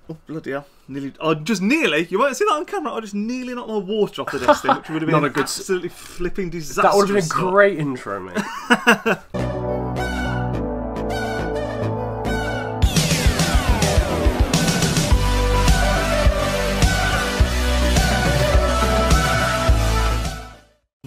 Oh, bloody hell. Nearly, you won't see that on camera, I just nearly knocked my water off the desk thing, which would have been not a good, absolutely flipping disaster. That would have been a great intro, mate.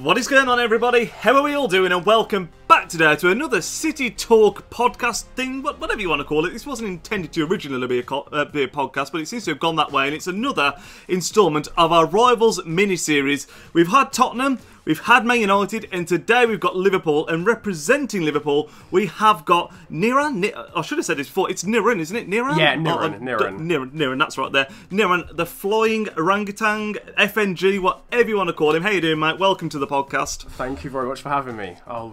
What is going on, everybody? How are we all doing? And welcome back today to another City Talk podcast thing, whatever you want to call it. This wasn't intended to originally be a podcast, but it seems to have gone that way, and it's another instalment of our Rivals mini-series. We've had Tottenham, we've had Man United, and today we've got Liverpool, and representing Liverpool, we have got Niran. I should have said this before, it's Niran, isn't it? Niran? Yeah, Niran. Niran, that's right there. Niran, the flying orangutan, FNG, whatever you want to call him. How you doing, mate? Welcome to the podcast. Thank you very much for having me. I'll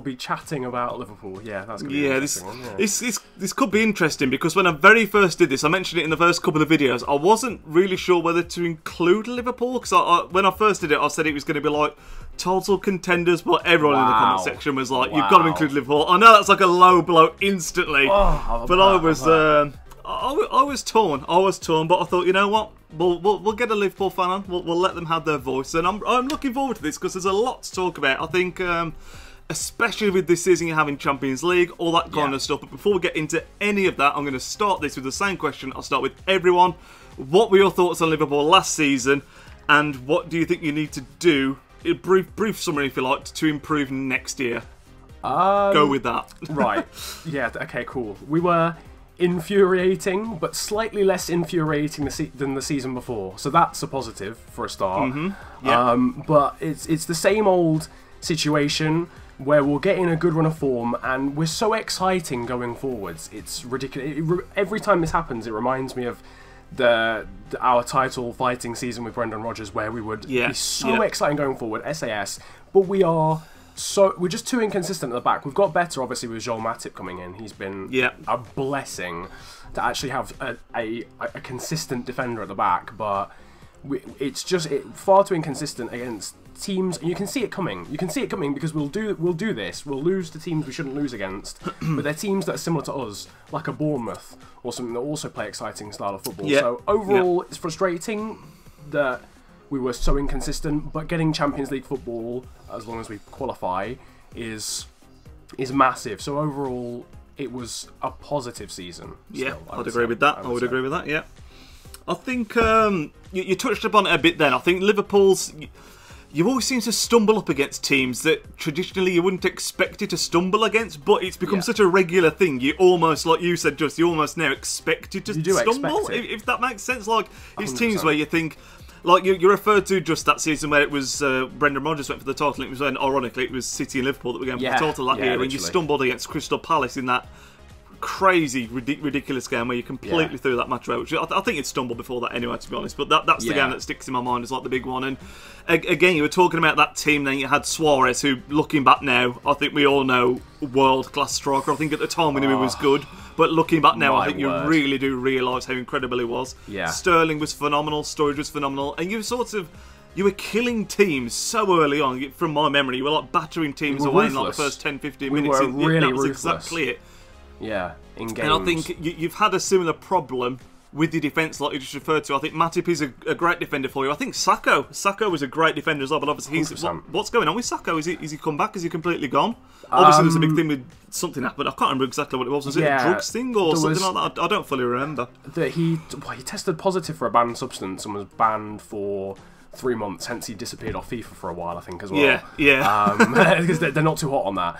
be chatting about Liverpool. Yeah, that's going to be interesting one. Yeah. This could be interesting because when I very first did this, I mentioned it in the first couple of videos, I wasn't really sure whether to include Liverpool, because when I first did it, I said it was going to be like total contenders, but everyone in the comment section was like, you've got to include Liverpool. I know that's like a low blow instantly, but I was torn. But I thought, you know what? We'll get a Liverpool fan on. We'll let them have their voice, and I'm looking forward to this because there's a lot to talk about. I think, especially with this season, you're having Champions League, all that kind of stuff. But before we get into any of that, I'm going to start this with the same question. I'll start with everyone. What were your thoughts on Liverpool last season, and what do you think you need to do? A brief summary, if you like, to improve next year. Go with that. Right. Yeah. Okay. Cool. We were infuriating, but slightly less infuriating than the season before. So that's a positive for a start. But it's the same old situation where we'll get in a good run of form, and we're so exciting going forwards. It's ridiculous. Every time this happens, it reminds me of our title fighting season with Brendan Rodgers, where we would be so exciting going forward, SAS, but we're just too inconsistent at the back. We've got better, obviously, with Joel Matip coming in. He's been a blessing to actually have a consistent defender at the back, but it's just far too inconsistent against teams, and you can see it coming. You can see it coming because we'll do this. We'll lose to teams we shouldn't lose against, but they're teams that are similar to us, like a Bournemouth or something that also play exciting style of football. So overall, it's frustrating that we were so inconsistent, but getting Champions League football, as long as we qualify, is massive. So overall, it was a positive season. I'd agree with that. I would agree with that, yeah. I think you touched upon it a bit then. I think Liverpool's... You always seem to stumble up against teams that traditionally you wouldn't expect you to stumble against, but it's become such a regular thing. You almost, like you said, just you almost now expect you to stumble, if that makes sense. Like, it's 100%. Teams where you think... Like you referred to just that season where it was Brendan Rodgers went for the title, and it was when, ironically, it was City and Liverpool that were going for the title that year, and you stumbled against Crystal Palace in that crazy, ridiculous game where you completely threw that match out, which I think you'd stumbled before that anyway, to be honest, but that's the game that sticks in my mind as like the big one. And again, you were talking about that team, then you had Suarez, who, looking back now, I think we all know, world-class striker. I think at the time we knew he was good, but looking back now, I think you really do realise how incredible he was. Sterling was phenomenal, Sturridge was phenomenal, and you were killing teams so early on. From my memory, you were like battering teams away in like the first 10-15 minutes. That was exactly it. Yeah, in games. And I think you've had a similar problem with the defence, like you just referred to. I think Matip is a great defender for you. I think Sakho was a great defender as well, but obviously what's going on with Sakho? Is he come back? Is he completely gone? Obviously there's a big thing with something happened. I can't remember exactly what it was. Was it a drugs thing or something like that? I don't fully remember. That he tested positive for a banned substance and was banned for 3 months, hence he disappeared off FIFA for a while, I think, as well. Because they're not too hot on that.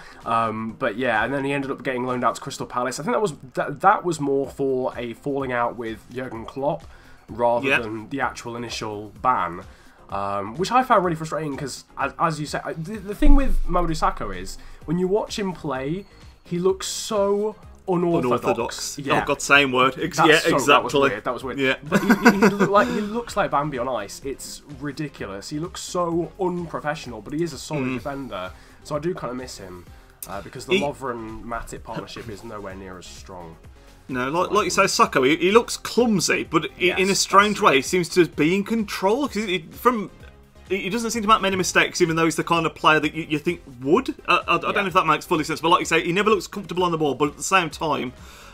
But yeah, and then he ended up getting loaned out to Crystal Palace. I think that was more for a falling out with Jurgen Klopp rather than the actual initial ban, which I found really frustrating because, as you said, the thing with Mamadou Sakho is when you watch him play, he looks so unorthodox. Oh God, same word. Exactly. That was weird. Yeah. But he looks like Bambi on ice. It's ridiculous. He looks so unprofessional, but he is a solid defender. So I do kind of miss him because the Lovren-Matip partnership is nowhere near as strong. No, like you say, Sakho, he looks clumsy, but in a strange way, he seems to be in control. He doesn't seem to make many mistakes, even though he's the kind of player that you think would. I don't know if that makes fully sense, but like you say, he never looks comfortable on the ball, but at the same time,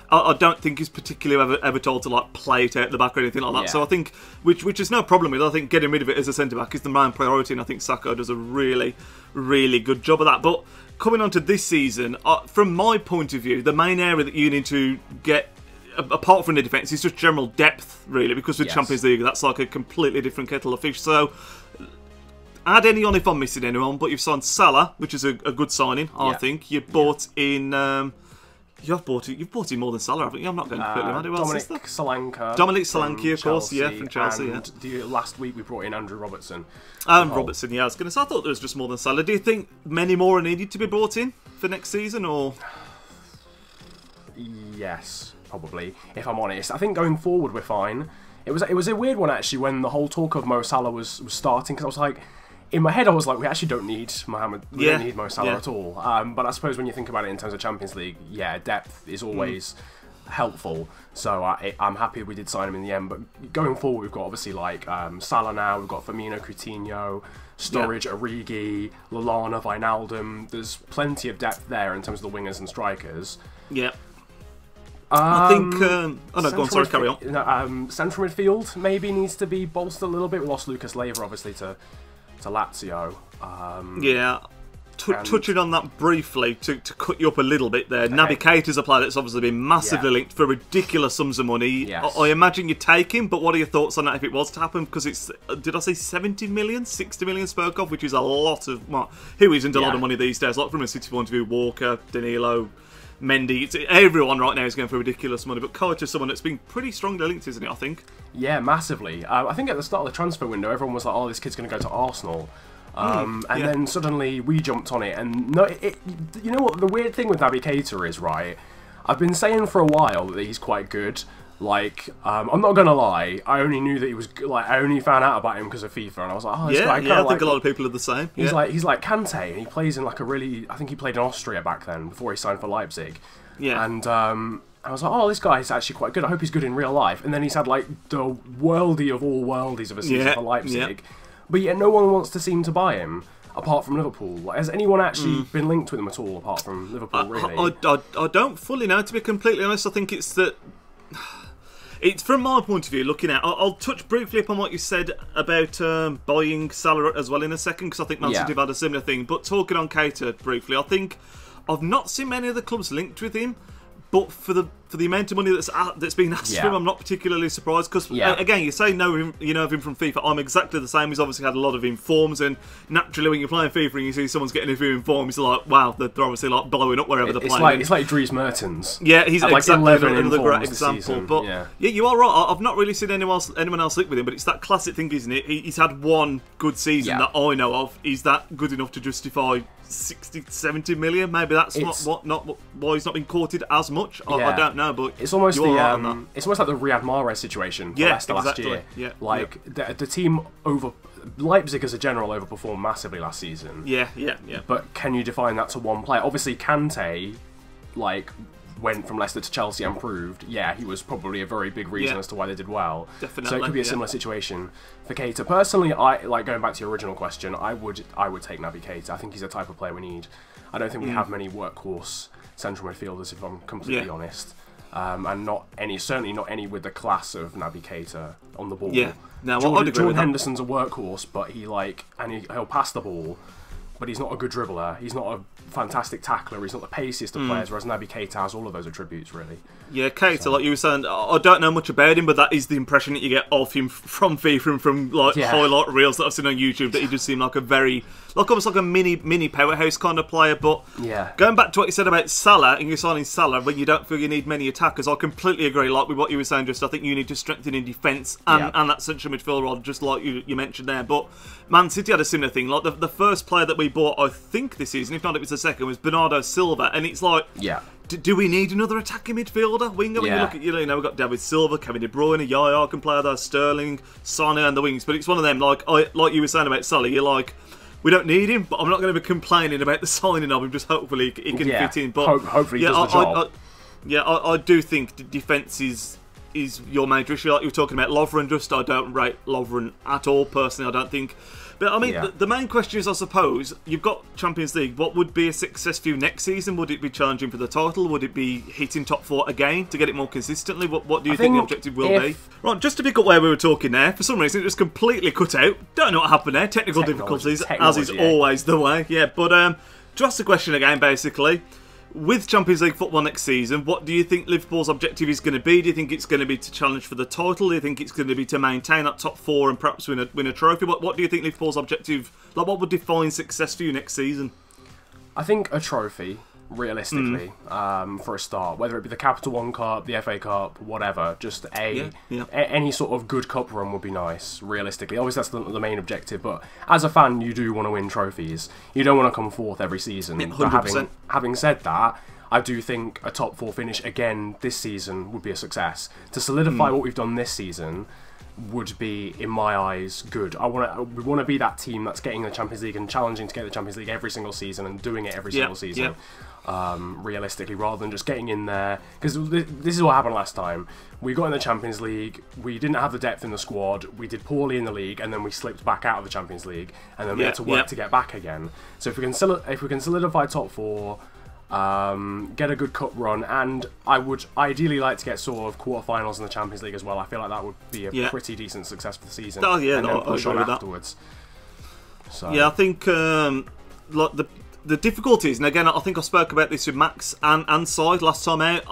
I don't think he's particularly ever told to like play it out the back or anything like that. Yeah. So I think, which is no problem with. I think getting rid of it as a centre back is the main priority, and I think Sakho does a really, really good job of that. But coming on to this season, from my point of view, the main area that you need to get, apart from the defence, is just general depth, really, because with Champions League, that's like a completely different kettle of fish. So add any on if I'm missing anyone, but you've signed Salah, which is a good signing, I think. You've bought in. You've bought in more than Salah, haven't you? I'm not going completely mad. Who else is there? Dominic Solanke, of course, from Chelsea. And last week we brought in Andrew Robertson. Robertson, yeah. I was going to say, I thought there was just more than Salah. Do you think many more are needed to be brought in for next season, or? Yes, probably. If I'm honest, I think going forward we're fine. It was a weird one actually when the whole talk of Mo Salah was starting, because I was like, in my head I was like, we actually don't need Mohamed. We don't need Mo Salah at all. But I suppose when you think about it in terms of Champions League, depth is always helpful. So I'm happy we did sign him in the end. But going forward, we've got obviously like Salah now. We've got Firmino, Coutinho, Sturridge, Origi, Lallana, Wijnaldum. There's plenty of depth there in terms of the wingers and strikers. Yeah. I think. Go on. Sorry, carry on. Central midfield maybe needs to be bolstered a little bit. We lost Lucas Leiva obviously to Lazio. Touching on that briefly, to cut you up a little bit there, Naby Keita is a player that's obviously been massively linked for ridiculous sums of money. Yes. I imagine you take him, but what are your thoughts on that if it was to happen? Because it's, did I say 70 million? 60 million spoke of, which is a lot of... Well, who isn't a lot of money these days? Like from a City point of view, Walker, Danilo, Mendy, everyone right now is going for ridiculous money, but Keita is someone that's been pretty strongly linked, isn't it, I think? Yeah, massively. I think at the start of the transfer window, everyone was like, oh, this kid's going to go to Arsenal. And then suddenly we jumped on it, and you know what the weird thing with Naby Keita is, right? I've been saying for a while that he's quite good. Like, I'm not gonna lie, I only knew that he was like, I only found out about him because of FIFA, and I was like, oh, this guy. I think a lot of people are the same. He's like Kante, and he plays in like a really, I think he played in Austria back then before he signed for Leipzig. Yeah. And I was like, oh, this guy's actually quite good. I hope he's good in real life. And then he's had like the worldie of all worldies of a season for Leipzig. But yet no one wants to seem to buy him, apart from Liverpool. Like, has anyone actually been linked with him at all, apart from Liverpool, really? I don't fully know, to be completely honest. I think it's that... It's from my point of view, looking at... I'll touch briefly upon what you said about buying Salah as well in a second, because I think Man City have had a similar thing. But talking on Keita briefly, I think I've not seen many of the clubs linked with him. But for the amount of money that's been asked for him, I'm not particularly surprised. Because again, you say you know of him from FIFA. I'm exactly the same. He's obviously had a lot of informs, and naturally, when you're playing FIFA and you see someone's getting a few informs, you're like, wow, they're obviously like blowing up wherever they're playing. It's like Dries Mertens. Yeah, he's like exactly another great example. But yeah, you are right. I've not really seen anyone else linked with him, but it's that classic thing, isn't it? He's had one good season that I know of. Is that good enough to justify 60, 70 million? Maybe that's not why he's not been courted as much. I don't know, but it's almost it's almost like the Riyad Mahrez situation for Leicester last year. The team Leipzig as a general overperformed massively last season. Yeah. But can you define that to one player? Obviously, Kante, went from Leicester to Chelsea and proved, he was probably a very big reason as to why they did well. Definitely. So it could be a similar situation for Keita. Personally, going back to your original question, I would take Naby Keita. I think he's the type of player we need. I don't think we have many workhorse central midfielders, if I'm completely honest. And certainly not any with the class of Naby Keita on the ball. Yeah. Now, Jordan Henderson's a workhorse, but he'll pass the ball, but he's not a good dribbler. He's not a fantastic tackler. He's not the paciest of players, whereas Naby Keita has all of those attributes, really. Yeah, Keita, like you were saying, I don't know much about him, but that is the impression that you get of him from FIFA and from highlight reels that I've seen on YouTube, that he just seemed like a very... almost like a mini powerhouse kind of player. But going back to what you said about Salah, and you're signing Salah when you don't feel you need many attackers, I completely agree. Like with what you were saying, I think you need to strengthen in defence and that central midfield role, just like you mentioned there. But Man City had a similar thing. Like the first player that we bought, I think this season, if not it was the second, was Bernardo Silva, and it's like, do we need another attacking midfielder? Winger? When you look at, we've got David Silva, Kevin De Bruyne, Yaya can play there, Sterling, Sane and the wings. But it's one of them, like you were saying about Salah, you're like, we don't need him, but I'm not going to be complaining about the signing of him. Just hopefully he can fit in. But hopefully he does the job. I do think defence is your major issue. Like you were talking about Lovren, I don't rate Lovren at all personally. I don't think. But I mean, the main question is, I suppose, you've got Champions League. What would be a success for you next season? Would it be challenging for the title? Would it be hitting top 4 again to get it more consistently? What do you think the objective will be? Right, just to pick up where we were talking there, for some reason it was completely cut out. Don't know what happened there. Technical difficulties, as is always the way. Yeah, but to ask the question again, basically, with Champions League football next season, what do you think Liverpool's objective is going to be? Do you think it's going to be to challenge for the title? Do you think it's going to be to maintain that top 4 and perhaps win a trophy? What do you think Liverpool's objective, like what would define success for you next season? I think a trophy, realistically, for a start, whether it be the Capital One Cup, the FA Cup, whatever, just any sort of good cup run would be nice, realistically. Obviously, that's the main objective, but as a fan, you do want to win trophies. You don't want to come fourth every season. Yeah, 100%. But having said that, I do think a top 4 finish again this season would be a success. To solidify what we've done this season would be, in my eyes, good. We want to be that team that's getting the Champions League and challenging to get the Champions League every single season and doing it every single season. Realistically, rather than just getting in there, because this is what happened last time. We got in the Champions League, we didn't have the depth in the squad, we did poorly in the league, and then we slipped back out of the Champions League, and then we had to work to get back again. So if we can solidify top 4, get a good cup run, and I would ideally like to get sort of quarterfinals in the Champions League as well. I feel like that would be a pretty decent success for the season. Oh yeah, and then push on afterwards. So. Yeah, I think like the difficulties, and again, I think I spoke about this with Max and Side last time out.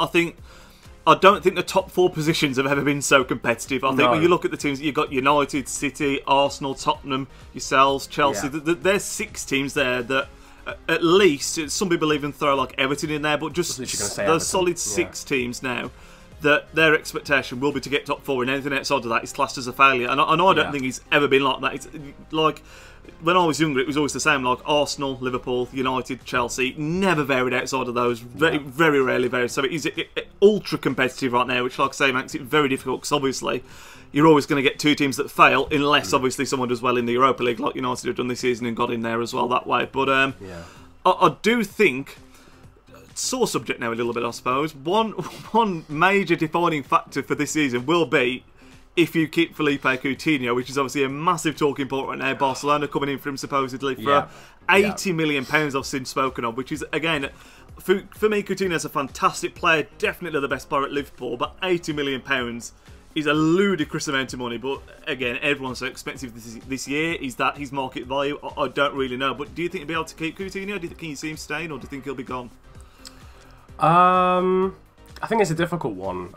I don't think the top 4 positions have ever been so competitive. I think when you look at the teams, you've got United, City, Arsenal, Tottenham, yourselves, Chelsea. There's 6 teams there that, at least, some people even throw like Everton in there, but just those solid 6 teams now, that their expectation will be to get top 4, and anything outside of that is classed as a failure. And I don't think it's ever been like that. It's like, when I was younger, it was always the same, like Arsenal, Liverpool, United, Chelsea, never varied outside of those, very rarely varied. So it is ultra competitive right now, which, like I say, makes it very difficult, because obviously you're always going to get 2 teams that fail, unless obviously someone does well in the Europa League, like United have done this season and got in there as well that way. But I do think, sore subject now a little bit, I suppose, one major defining factor for this season will be if you keep Felipe Coutinho, which is obviously a massive talking point right now. Barcelona coming in for him supposedly for £80 million I've seen spoken of, which is, again, for me, Coutinho's a fantastic player, definitely the best player at Liverpool, but £80 million is a ludicrous amount of money. But again, everyone's so expensive this year. Is that his market value? I don't really know. But do you think he'll be able to keep Coutinho? Can you see him staying, or do you think he'll be gone? I think it's a difficult one.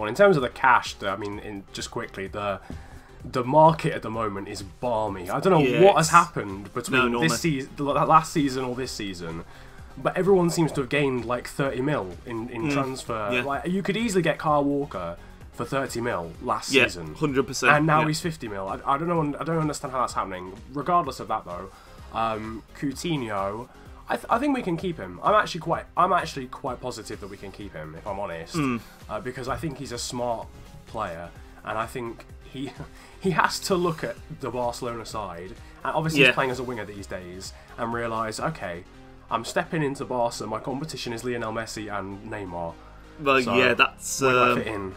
In terms of the cash, I mean, just quickly, the market at the moment is balmy. I don't know what has happened between last season or this season, but everyone seems to have gained like 30 mil in transfer. Yeah. Like, you could easily get Kyle Walker for 30 mil last season, 100%, and now he's 50 mil. I don't know. I don't understand how that's happening. Regardless of that, though, Coutinho, I think we can keep him. I'm actually quite positive that we can keep him, if I'm honest, because I think he's a smart player, and I think he has to look at the Barcelona side, and obviously he's playing as a winger these days, and realise, okay, I'm stepping into Barca. My competition is Lionel Messi and Neymar. Well, so that's where do I fit in?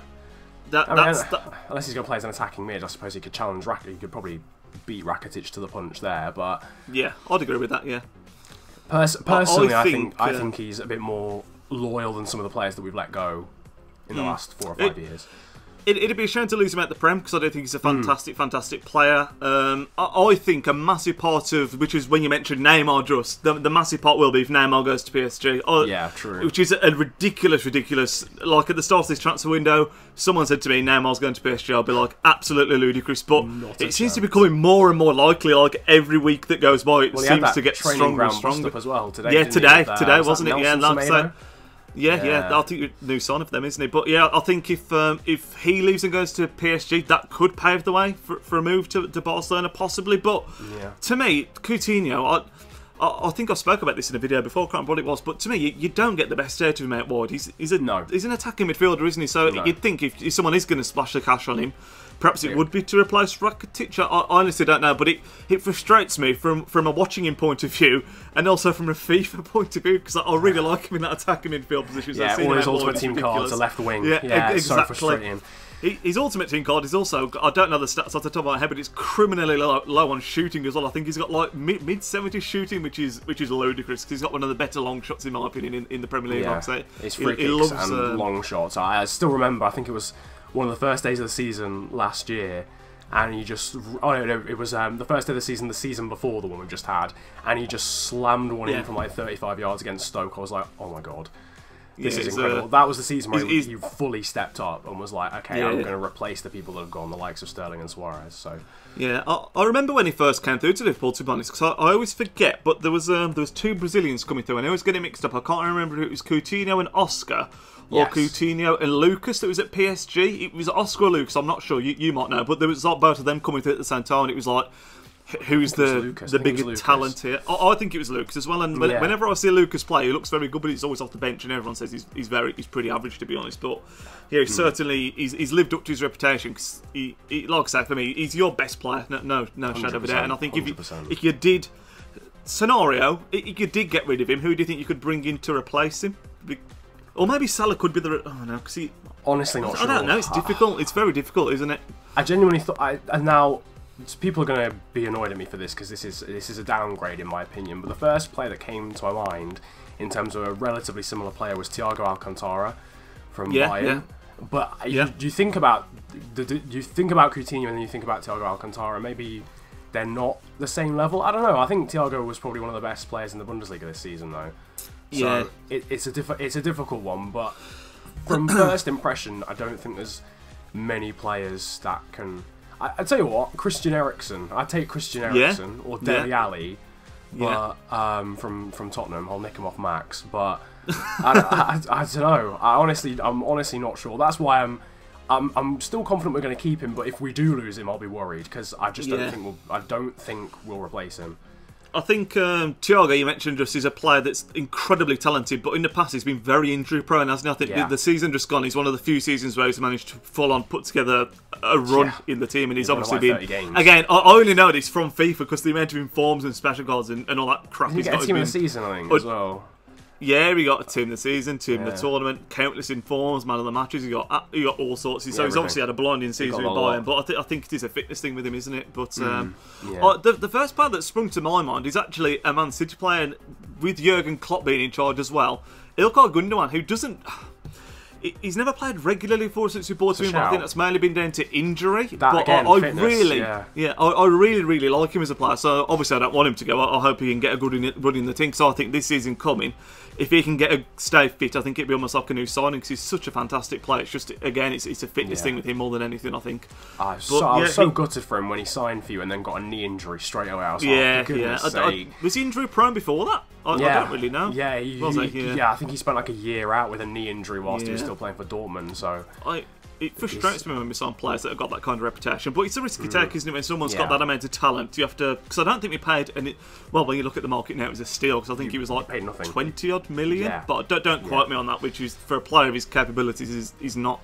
Unless he's going to play as an attacking mid, I suppose he could challenge Rakitic. He could probably beat Rakitic to the punch there, but yeah, I'd agree with that. Yeah. Personally, I think he's a bit more loyal than some of the players that we've let go in the last 4 or 5 years. It'd be a shame to lose him at the Prem, because I don't think he's a fantastic player. I think a massive part of, which is when you mentioned Neymar, just the massive part will be if Neymar goes to PSG. Yeah, true. Which is a ridiculous. Like, at the start of this transfer window, someone said to me, Neymar's going to PSG. I'll be like, absolutely ludicrous. But it seems to be becoming more and more likely. Like, every week that goes by, it seems to get stronger and stronger. As well today. Yeah, today wasn't it? Yeah, that's Yeah, I think a new sign of them, isn't he? But yeah, I think if he leaves and goes to PSG, that could pave the way for a move to Barcelona, possibly. But to me, Coutinho, I think I spoke about this in a video before, I can't remember what it was, but to me, you don't get the best out of him out wide. He's an attacking midfielder, isn't he? So you'd think if someone is going to splash the cash on him, perhaps it would be to replace Rakitic. I honestly don't know, but it frustrates me from a watching him point of view, and also from a FIFA point of view, because I really like him in that attacking midfield position. Yeah, or his Ultimate Team cards, a left wing. Yeah, exactly. So frustrating. His ultimate team card is also, I don't know the stats off the top of my head, but it's criminally low on shooting as well. I think he's got like mid-70s shooting, which is ludicrous, because he's got one of the better long shots, in my opinion, in the Premier League. Yeah, it's free kicks and long shots. I still remember, I think it was one of the first days of the season last year, and he just, it was the first day of the season before the one we just had, and he just slammed one in from like 35 yards against Stoke. I was like, oh my god. This is incredible. That was the season where he fully stepped up and was like, okay, I'm going to replace the people that have gone, the likes of Sterling and Suarez. So yeah, I remember when he first came through to Liverpool, to be honest, because I always forget, but there was two Brazilians coming through, and I always get it mixed up. I can't remember if it was Coutinho and Oscar, or Coutinho and Lucas that was at PSG. It was Oscar or Lucas, I'm not sure, you might know, but there was like both of them coming through at the same time, and it was like, who's the bigger talent here? I think it was Lucas as well. And whenever I see Lucas play, he looks very good, but he's always off the bench, and everyone says he's pretty average, to be honest. But yeah, certainly he's lived up to his reputation. Cause he, like I say, for me, he's your best player, no shadow of a doubt. And I think if you did get rid of him, who do you think you could bring in to replace him? Or maybe Salah could be the. Oh no, because he. Honestly, not sure. I don't know. It's difficult. It's very difficult, isn't it? I genuinely thought. And now. People are going to be annoyed at me for this because this is a downgrade in my opinion. But the first player that came to my mind in terms of a relatively similar player was Thiago Alcantara from Bayern. Yeah. But you think about Coutinho and then you think about Thiago Alcantara. Maybe they're not the same level. I don't know. I think Thiago was probably one of the best players in the Bundesliga this season, though. So it's a difficult one. But from first impression, I don't think there's many players that can. I tell you what, Christian Eriksen. I'd take Christian Eriksen or Dele Alli, but from Tottenham. I'll nick him off Max, but I don't know. I'm honestly not sure. That's why I'm still confident we're going to keep him. But if we do lose him, I'll be worried because I just don't think we'll replace him. I think Thiago, you mentioned, just is a player that's incredibly talented, but in the past he's been very injury prone, hasn't he? I think the season just gone, he's one of the few seasons where he's managed to full on put together a run in the team, and he's obviously been. Again, I only know this from FIFA because the amount of informs and special cards and all that crap he's got. Team of the season, I think, as well. Yeah, we got a team of the season, team of the tournament, countless informs, man of the matches. He got all sorts. So he's obviously had a blinding season with Bayern, but I think it is a fitness thing with him, isn't it? But the first player that sprung to my mind is actually a Man City player with Jurgen Klopp being in charge as well. Ilkay Gundogan, who doesn't. He's never played regularly for us since we bought him. I think that's mainly been down to injury. I really like him as a player. So obviously I don't want him to go. I hope he can get a good run in the team. So I think this season coming, if he can stay fit, I think it'd be almost like a new signing because he's such a fantastic player. It's just again, it's a fitness thing with him more than anything, I think. I was so gutted for him when he signed for you and then got a knee injury straight away. I was was he injury prone before that? I don't really know. Yeah, I think he spent like a year out with a knee injury whilst he was still playing for Dortmund. So it frustrates me when we sign players that have got that kind of reputation. But it's a risky take, isn't it? When someone's got that amount of talent, you have to. Because I don't think we paid. When you look at the market now, it was a steal. Because I think he was like 20-odd million. Yeah. But don't quote me on that. Which is for a player of his capabilities is not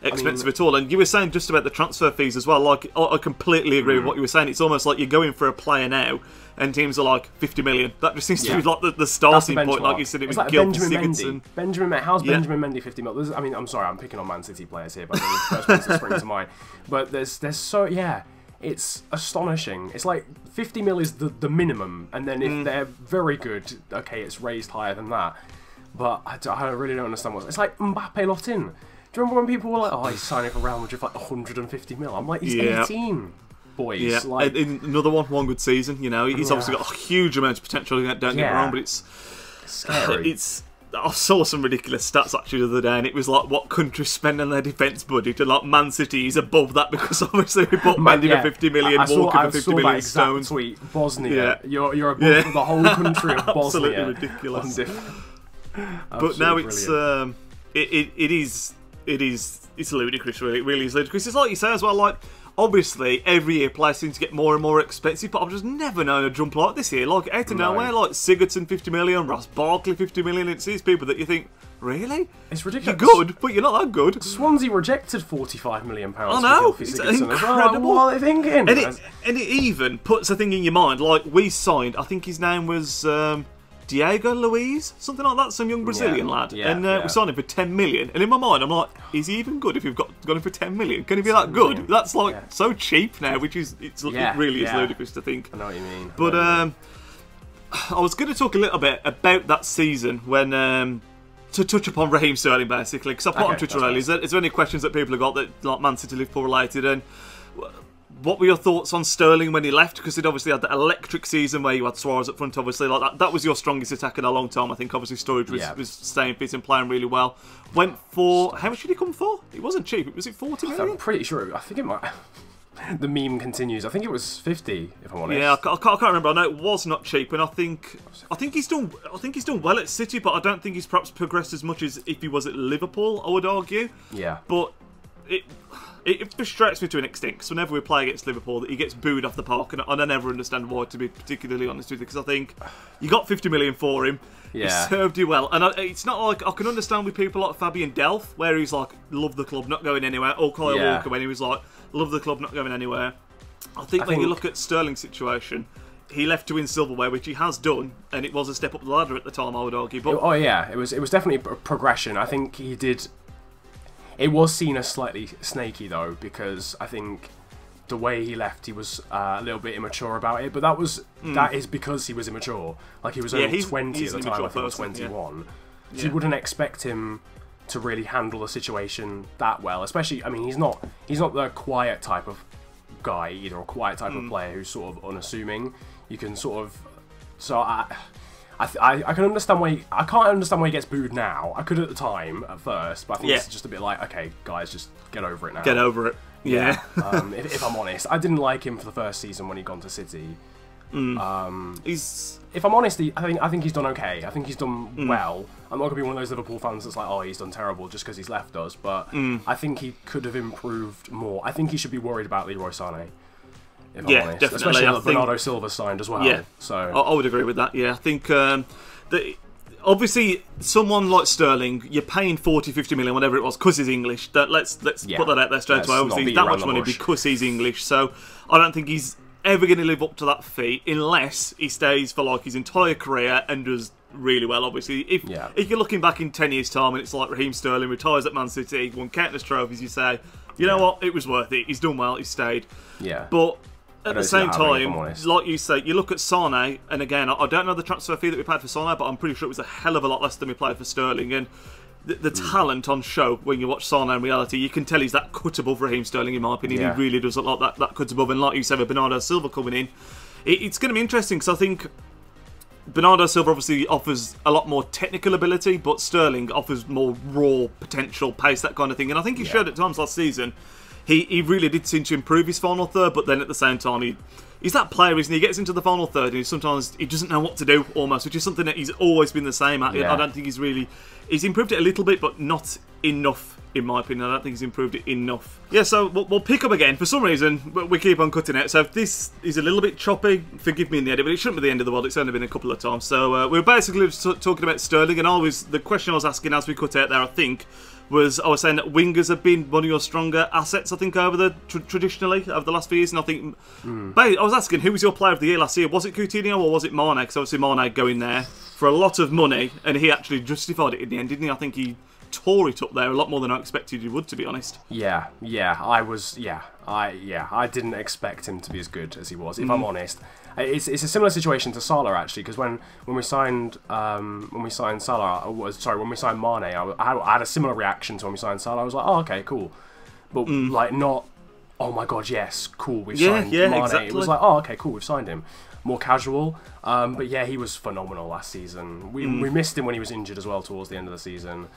expensive at all. And you were saying just about the transfer fees as well. Like I completely agree with what you were saying. It's almost like you're going for a player now, and teams are like 50 million. That just seems to be like the starting point. Like you said, it was like Benjamin Mendy. How's Benjamin Mendy 50 million? I mean, I'm sorry, I'm picking on Man City players here, but the first ones that spring to mind. But there's it's astonishing. It's like 50 mil is the minimum, and then if they're very good, okay, it's raised higher than that. But I really don't understand what's. It's like Mbappe lot in. Do you remember when people were like, "Oh, he's signing for Real Madrid for like 150 mil"? I'm like, he's 18. Boys. Yeah, like, another one good season. You know, he's obviously got a huge amount of potential. Don't get me wrong, but it's scary. I saw some ridiculous stats actually the other day, and it was like what countries spend on their defence budget, and like Man City is above that because obviously we bought Mendy for 50 million, Walker for 50 million stones. Tweet Bosnia, you're above the whole country of Bosnia. Absolutely ridiculous. But now it's ludicrous. Really is ludicrous. It's like you say as well, like. Obviously, every year players seem to get more and more expensive, but I've just never known a jump like this year. Like, out of nowhere, like Sigurdsson 50 million, Ross Barkley 50 million. It's these people that you think, really? It's ridiculous. You're good, but you're not that good. Swansea rejected £45 million. I know, it's incredible. What are they thinking? And it even puts a thing in your mind, like we signed, I think his name was Diego Luiz, something like that, some young Brazilian lad. And we signed him for 10 million. And in my mind, I'm like, is he even good if you've got him for 10 million? Can he be that good? That's like so cheap now, which is, it really is ludicrous to think. I know what you mean. But I was going to talk a little bit about that season when, to touch upon Raheem Sterling basically, because I put on Twitter earlier, is there any questions that people have got that like Man City Liverpool related? And what were your thoughts on Sterling when he left? Because he'd obviously had that electric season where you had Suarez up front, obviously. Like that was your strongest attack in a long time. I think obviously Sturridge was staying fit and playing really well. Went for, how much did he come for? It wasn't cheap. Was it 40 million? I'm pretty sure. I think it might. The meme continues. I think it was 50, if I'm honest. Yeah, I can't remember. I know it was not cheap, and I think he's done well at City, but I don't think he's perhaps progressed as much as if he was at Liverpool, I would argue. Yeah. But it frustrates me to an extent, because whenever we play against Liverpool, he gets booed off the park, and I never understand why, to be particularly honest with you, because I think you got 50 million for him. He served you well, and it's not like I can understand with people like Fabian Delph, where he's like, love the club, not going anywhere, or Kyle Walker when he was like, love the club, not going anywhere. I think when you look at Sterling's situation, he left to win silverware, which he has done, and it was a step up the ladder at the time, I would argue. But it was definitely a progression. I think he did. It was seen as slightly snaky though, because I think the way he left, he was a little bit immature about it. But that is because he was immature. Like he was only 20 at the time. I think he was 21. So you wouldn't expect him to really handle the situation that well. Especially, I mean, he's not the quiet type of guy either, or quiet type of player who's sort of unassuming. You can sort of. So I can understand why I can't understand why he gets booed now. I could at the time at first, but I think it's just a bit like, okay, guys, just get over it now. Get over it. Yeah. If I'm honest, I didn't like him for the first season when he'd gone to City. If I'm honest, I think he's done okay. I think he's done well. I'm not gonna be one of those Liverpool fans that's like, oh, he's done terrible just because he's left us. But I think he could have improved more. I think he should be worried about Leroy Sané. If I'm honest. Definitely. Especially that Bernardo Silva signed as well. Yeah, so I would agree with that. Yeah, I think that obviously someone like Sterling, you're paying 40, 50 million, whatever it was, because he's English. Let's put that out there straight away. Obviously, that much money because he's English. So I don't think he's ever going to live up to that fee unless he stays for like his entire career and does really well. Obviously, if you're looking back in 10 years' time and it's like Raheem Sterling retires at Man City, won countless trophies, you say, you know what, it was worth it. He's done well. He's stayed. Yeah, but at the same time, like you say, you look at Sané, and again, I don't know the transfer fee that we paid for Sané, but I'm pretty sure it was a hell of a lot less than we paid for Sterling. And the talent on show when you watch Sané in reality, you can tell he's that cut above Raheem Sterling, in my opinion. He really does look like that cut above. And like you said, with Bernardo Silva coming in, it's going to be interesting, because I think Bernardo Silva obviously offers a lot more technical ability, but Sterling offers more raw potential, pace, that kind of thing. And I think he showed at times last season. He really did seem to improve his final third, but then at the same time, he's that player, isn't he? He gets into the final third and sometimes he doesn't know what to do, almost, which is something that he's always been the same at. I don't think he's improved it a little bit, but not enough, in my opinion. I don't think he's improved it enough. Yeah, so we'll pick up again. For some reason, we keep on cutting it. So if this is a little bit choppy, forgive me in the edit, but it shouldn't be the end of the world. It's only been a couple of times. So we're basically just talking about Sterling, and the question I was asking as we cut out there, I think, I was saying that wingers have been one of your stronger assets, I think, traditionally over the last few years. And I think, I was asking, who was your player of the year last year? Was it Coutinho or was it Mane? Because obviously Mane going there for a lot of money, and he actually justified it in the end, didn't he? I think he tore it up there a lot more than I expected he would, to be honest. I didn't expect him to be as good as he was, if I'm honest. It's a similar situation to Salah, actually, because when we signed Mane, I had a similar reaction to when we signed Salah. I was like, oh, okay, cool, but like not, oh my god, yes, cool, we've signed Mane. Exactly. It was like, oh, okay, cool, we've signed him. More casual, but yeah, he was phenomenal last season. We missed him when he was injured as well towards the end of the season.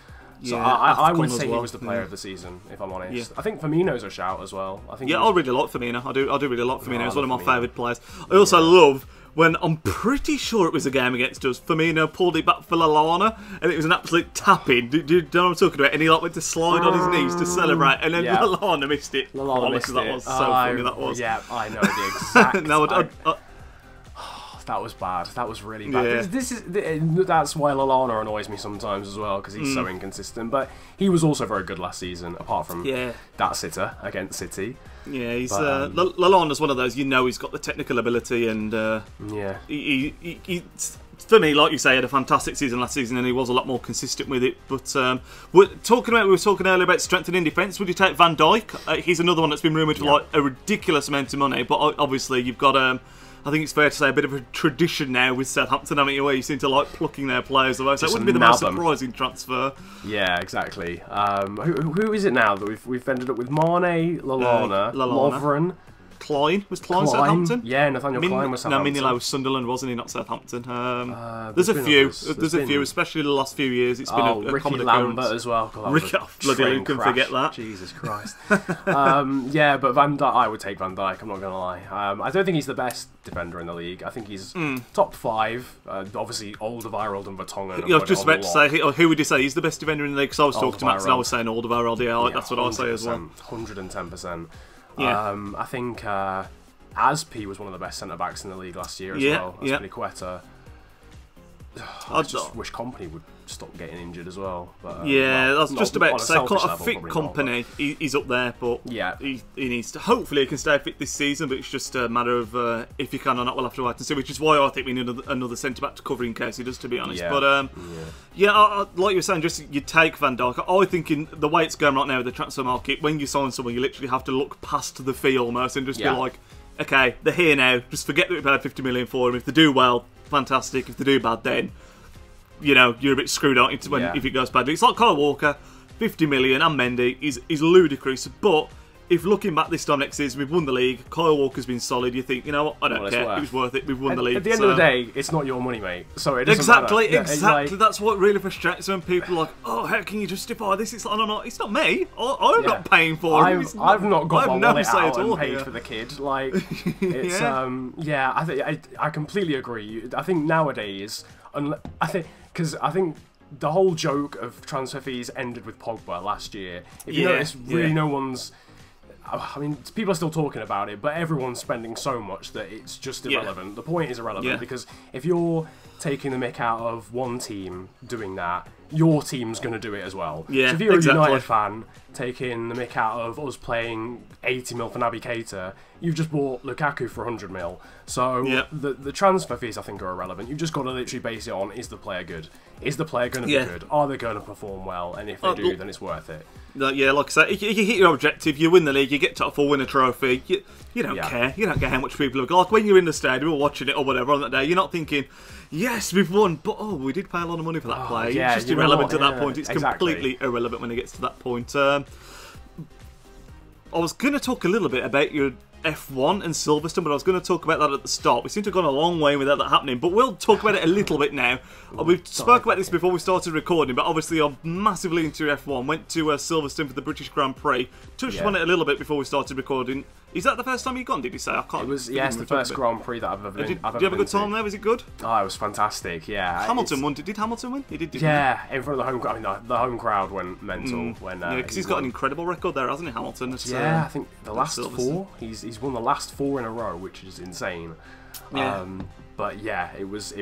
So I would say he was the player of the season, if I'm honest. I think Firmino's a shout as well. I really like Firmino. I do really like Firmino. He's one of my favourite players. I also love when, I'm pretty sure it was a game against us, Firmino pulled it back for Lallana, and it was an absolute tap-in. Do you know what I'm talking about? And he went to slide on his knees to celebrate, and then Lallana missed it. Lallana missed it. That was so funny, that was. Yeah, I know the exact... That was bad. That was really bad. That's why Lallana annoys me sometimes as well, because he's so inconsistent. But he was also very good last season, apart from that sitter against City. Yeah, he's Lallana's one of those. He's got the technical ability, and he for me, like you say, he had a fantastic season last season, and he was a lot more consistent with it. But we were talking earlier about strengthening defence. Would you take Van Dijk? He's another one that's been rumoured for like a ridiculous amount of money. But obviously, you've got I think it's fair to say a bit of a tradition now with Southampton, haven't you, where you seem to like plucking their players away. So it wouldn't be the most surprising transfer. Yeah, exactly. Who is it now that we've ended up with? Mane, Lallana, Lovren. Klein? Was Klein Southampton? Yeah, Nathaniel Klein was Southampton. No, Mignolet was Sunderland, wasn't he? Not Southampton. There's a few. There's a few, especially the last few years. It's been a Ricky common Lambert occurrence. as well. God, Ricky, bloody who can forget that? Jesus Christ. Yeah, but Van Dijk, I would take Van Dijk, I'm not going to lie. I don't think he's the best defender in the league. I think he's top 5. Obviously, Alderweireld and Vertonghen. Yeah, I was just about to say, who would you say he's the best defender in the league? Because I was talking to Max and I was saying Alderweireld. Yeah, that's what I say as well. 110%. Yeah. I think Aspi was one of the best centre-backs in the league last year as well. Azpilicueta. I just wish Company would stop getting injured as well. But, yeah, that's just about to say. A fit Company, he's up there, but he needs to. Hopefully, he can stay fit this season, but it's just a matter of if he can or not. We'll have to wait and see. Which is why I think we need another centre back to cover in case he does. To be honest, but like you were saying, just you take Van Dijk. I think in the way it's going right now with the transfer market, when you sign someone, you literally have to look past the fee almost and just be like, okay, they're here now. Just forget that we paid 50 million for them. If they do well, fantastic. If they do bad, then you're a bit screwed out if it goes badly. It's like Kyle Walker, 50 million, and Mendy is ludicrous. But if looking back this time next season, we've won the league. Kyle Walker's been solid. You think, you know what? I don't care. It was worth it. We've won the league. At the end of the day, it's not your money, mate. So it doesn't exactly. matter. That's what really frustrates when people are like, oh, how can you justify this? It's like, no, it's not me. I'm not paying for it. I've not got my wallet out and paid for the kid. Like, it's I completely agree. I think nowadays, because I think the whole joke of transfer fees ended with Pogba last year. If you notice, really no one's. I mean, people are still talking about it, but everyone's spending so much that it's just irrelevant. The point is irrelevant because if you're taking the mick out of one team doing that, your team's going to do it as well. Yeah, so if you're a United fan taking the mick out of us playing 80 mil for Naby Keita, you've just bought Lukaku for 100 mil. So the transfer fees, I think, are irrelevant. You've just got to literally base it on, is the player good? Is the player going to be good? Are they going to perform well? And if they do, then it's worth it. Yeah, like I say, if you hit your objective, you win the league, you get top 4, win a trophy, you don't care. You don't care how much people have got. Like when you're in the stadium or watching it or whatever on that day, you're not thinking, yes, we've won, but we did pay a lot of money for that player. Yeah, it's just irrelevant at that point. It's completely irrelevant when it gets to that point. I was going to talk a little bit about your F1 and Silverstone, but I was going to talk about that at the start. We seem to have gone a long way without that happening, but we'll talk about it a little bit now. We've spoke about this before we started recording, but obviously I'm massively into F1. Went to Silverstone for the British Grand Prix. Touched on it a little bit before we started recording. Is that the first time you've gone, did you say? I can't. It was, it's the first Grand Prix that I've ever been. Did you have a good time there? Was it good? Oh, it was fantastic, yeah. Hamilton won. Did Hamilton win? He did, didn't he? In front of the home crowd. I mean, the home crowd went mental when. Because he's got an incredible record there, hasn't he, Hamilton? It's, I think the last 4. He's won the last 4 in a row, which is insane. Yeah. But yeah, it was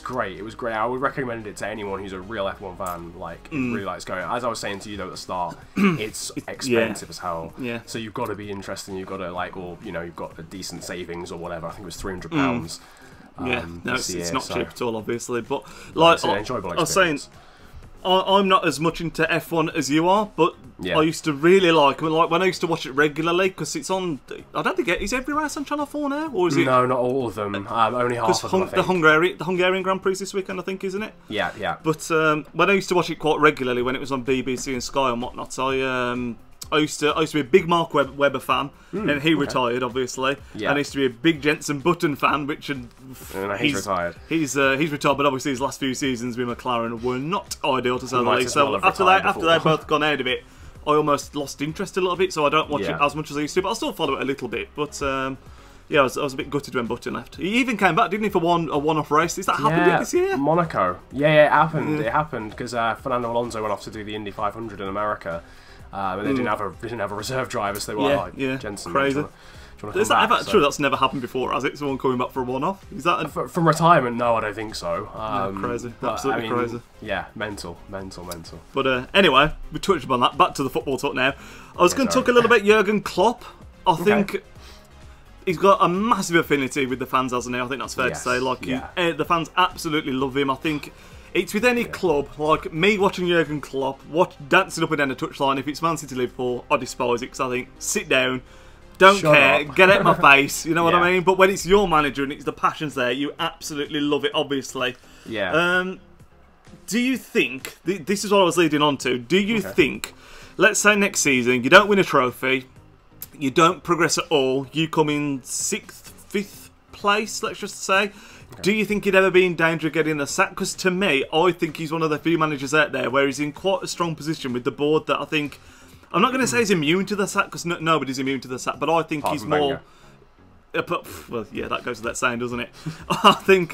great. It was great. I would recommend it to anyone who's a real F1 fan. Like, really likes going. As I was saying to you though at the start, it's expensive as hell. Yeah. So you've got to be interested. You've got to you've got a decent savings or whatever. I think it was £300. No, it's not cheap at all, obviously. But like, it's an enjoyable experience. I was saying, I'm not as much into F1 as you are, but I used to really like when I used to watch it regularly because it's on. I don't think is every race on Channel 4 now, or is it? No, not all of them. Only half of them. I think. The Hungarian Grand Prix this weekend, I think, isn't it? Yeah. But when I used to watch it quite regularly when it was on BBC and Sky and whatnot, I used to be a big Mark Webber fan, and he retired, obviously. Yeah. And I used to be a big Jenson Button fan, which he's retired. He's retired, but obviously his last few seasons with McLaren were not ideal to say the least. So after they've both gone out of it, I almost lost interest a little bit. So I don't watch it as much as I used to, but I still follow it a little bit. But I was a bit gutted when Button left. He even came back, didn't he, for a one-off race? Has that happened yet this year? Monaco. Yeah, it happened. It happened because Fernando Alonso went off to do the Indy 500 in America. But they didn't have a reserve driver, so they were Jensen. Crazy. Is that ever true? That's never happened before, has it? Someone coming back for a one-off? Is that from retirement? No, I don't think so. Crazy, absolutely crazy. Yeah, mental. But anyway, we touched upon that. Back to the football talk now. I was going to talk a little bit Jurgen Klopp. I think he's got a massive affinity with the fans, hasn't he? I think that's fair to say. Like, the fans absolutely love him. I think it's with any club, like me watching Jurgen Klopp, dancing up and down the touchline. If it's Man City Liverpool, I despise it because I think, sit down, don't care, get out of my face, you know what I mean? But when it's your manager and it's the passion's there, you absolutely love it, obviously. Yeah. Do you think, this is what I was leading on to, do you think, let's say next season, you don't win a trophy, you don't progress at all, you come in 6th, 5th place, let's just say, do you think he'd ever be in danger of getting the sack? Because to me, I think he's one of the few managers out there where he's in quite a strong position with the board that I think... I'm not going to say he's immune to the sack, because nobody's immune to the sack, but I think he's more... well, yeah, that goes without saying, doesn't it? I think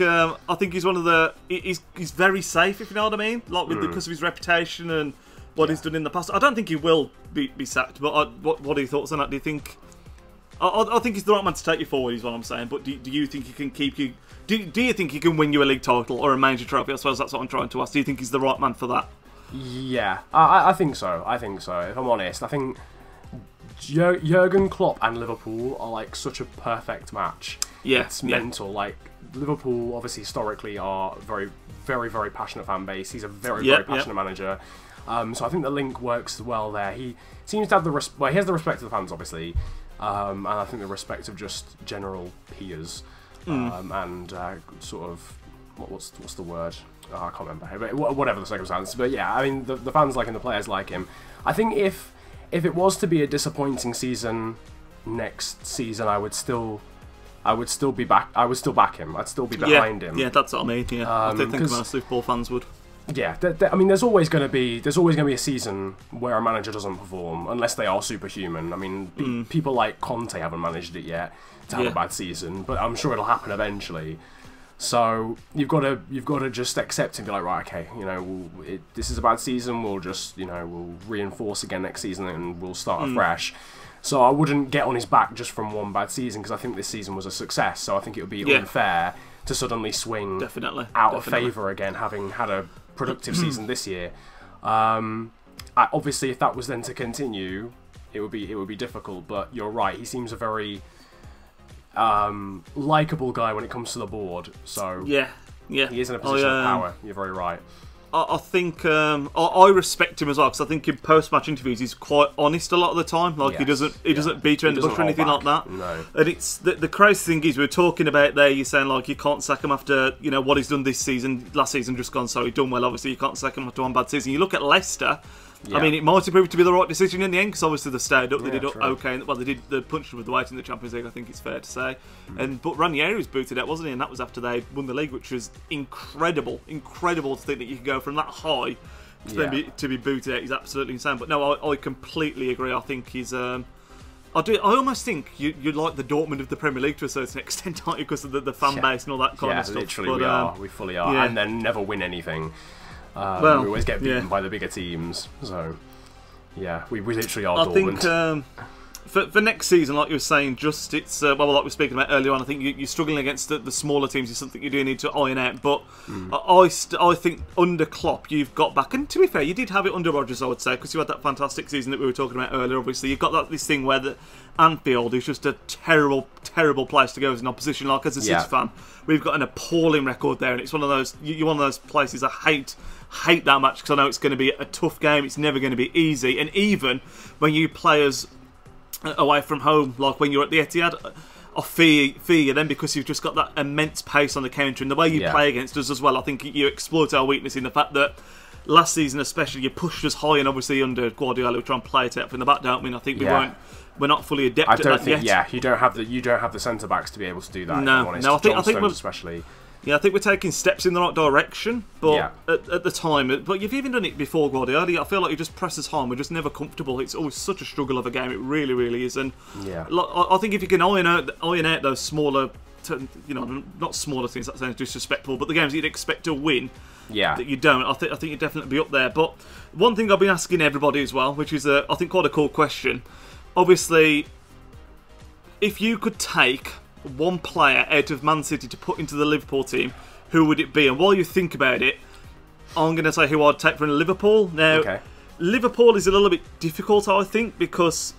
he's one of the... He's very safe, if you know what I mean? Like, because of his reputation and what he's done in the past. I don't think he will be sacked, but what are your thoughts on that? Do you think... I think he's the right man to take you forward, is what I'm saying, but do you think he can keep you... Do you think he can win you a league title or a major trophy? I suppose that's what I'm trying to ask. Do you think he's the right man for that? Yeah, I think so. I think so. If I'm honest, I think Jurgen Klopp and Liverpool are like such a perfect match. Yeah, it's mental. Like, Liverpool obviously historically are very, very, very passionate fan base. He's a very, very passionate manager. So I think the link works well there. He seems to have he has the respect of the fans, obviously, and I think the respect of just general peers. And sort of what's the word? Oh, I can't remember. But whatever the circumstance. But yeah, I mean the fans like him, the players like him. I think if it was to be a disappointing season next season, I would still be back. I would still back him. I'd still be behind him. Yeah, that's what I mean. Yeah, I don't think most Liverpool fans would. Yeah, I mean, there's always going to be a season where a manager doesn't perform unless they are superhuman. I mean, people like Conte haven't managed it yet to have a bad season, but I'm sure it'll happen eventually. So you've got to just accept and be like, right, okay, you know, this is a bad season. We'll just, you know, we'll reinforce again next season and we'll start afresh. So I wouldn't get on his back just from one bad season, because I think this season was a success. So I think it would be unfair to suddenly swing out of favour again, having had a productive season this year. Obviously, if that was then to continue, it would be difficult. But you're right; he seems a very likable guy when it comes to the board. So he is in a position of power. You're very right. I think I respect him as well, because I think in post-match interviews he's quite honest a lot of the time. Like he doesn't beat around the bush or anything like that. No. And it's the crazy thing is, we were talking about there. You're saying like you can't sack him after, you know, what he's done this season, last season just gone. So he's done well. Obviously, you can't sack him after one bad season. You look at Leicester. I mean, it might have proved to be the right decision in the end, because obviously they stayed up, they did okay. Well, they punched with the weight in the Champions League, I think it's fair to say. But Ranieri was booted out, wasn't he? And that was after they won the league, which was incredible to think that you could go from that high to be booted out. He's absolutely insane. But no, I completely agree. I think he's... I almost think you're like the Dortmund of the Premier League to a certain extent, aren't you? Because of the fan base and all that kind of stuff. Literally, we fully are. And then never win anything. We always get beaten by the bigger teams, so yeah, we literally are Dortmund. I think for next season, like you were saying, just it's like we were speaking about earlier on, I think you're struggling against the smaller teams is something you do need to iron out. But I think under Klopp you've got back, and to be fair, you did have it under Rodgers, I would say, because you had that fantastic season that we were talking about earlier. Obviously, you've got this thing where the Anfield is just a terrible place to go as an opposition. Like as a City fan, we've got an appalling record there, and it's one of those you're one of those places I hate that much, because I know it's going to be a tough game. It's never going to be easy, and even when you play us away from home, like when you're at the Etihad, I fear you then, because you've just got that immense pace on the counter, and the way you play against us as well. I think you exploit our weakness in the fact that last season especially you pushed us high, and obviously under Guardiola we try and play it out from the back, don't we? And I think we're not fully adept at that yet. Yeah, you don't have the centre backs to be able to do that. No, I think we're especially. Yeah, I think we're taking steps in the right direction, but at the time, but you've even done it before Guardiola. I feel like you just press us hard, we're just never comfortable. It's always such a struggle of a game, it really, really is. And I think if you can iron out those smaller, not smaller things, that sounds disrespectful, but the games that you'd expect to win, that you don't, I think you'd definitely be up there. But one thing I've been asking everybody as well, which is I think quite a cool question, obviously, if you could take one player out of Man City to put into the Liverpool team, who would it be? And while you think about it, I'm going to say who I'd take from Liverpool. Now, Liverpool is a little bit difficult, I think, because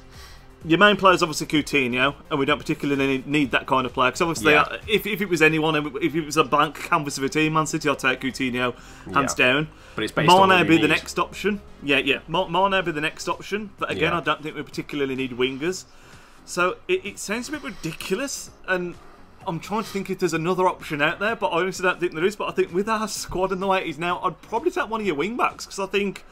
your main player is obviously Coutinho, and we don't particularly need that kind of player. Because obviously, if it was anyone, if it was a blank canvas of a team, Man City, I'll take Coutinho, hands down. But it's based on what Mane be the need. next option. Yeah. Mane be the next option. But again, I don't think we particularly need wingers. So it sounds a bit ridiculous, and I'm trying to think if there's another option out there, but I honestly don't think there is. But I think with our squad and the way it is now, I'd probably take one of your wing backs, because I think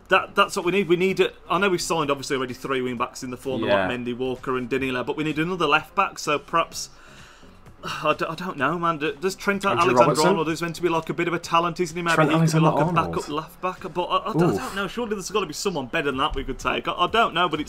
that's what we need. We need it. I know we've signed obviously already 3 wing backs in the form of like Mendy, Walker, and Danilo, but we need another left back. So perhaps I don't know, man. Does Trent Alexander-Arnold is meant to be like a bit of a talent, isn't he? Maybe he could be like a backup left back, but I don't know. Surely there's got to be someone better than that we could take. I don't know, but